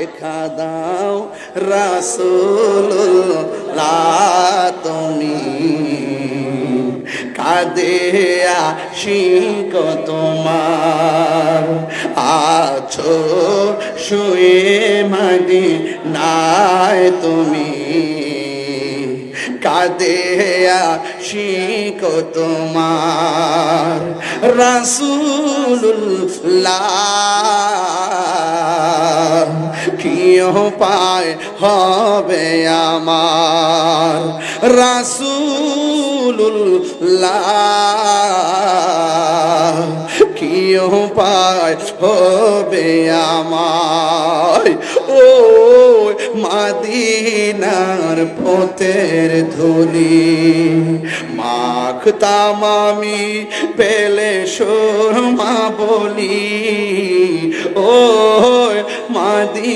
দেখা দাও রাসূলুল্লাহ তুমি কাঁদে আশিক তোমার আছো শুয়ে মদিনায় তুমি কাঁদে আশিক তোমার রাসূলুল্লাহ কি উপায় হবে আমার রাসূলুল্লাহ কি উপায় হবে আমার ও মদিনার পথের ধুলি মাখতাম আমি পেলে সুরমা বলি ও মদিনা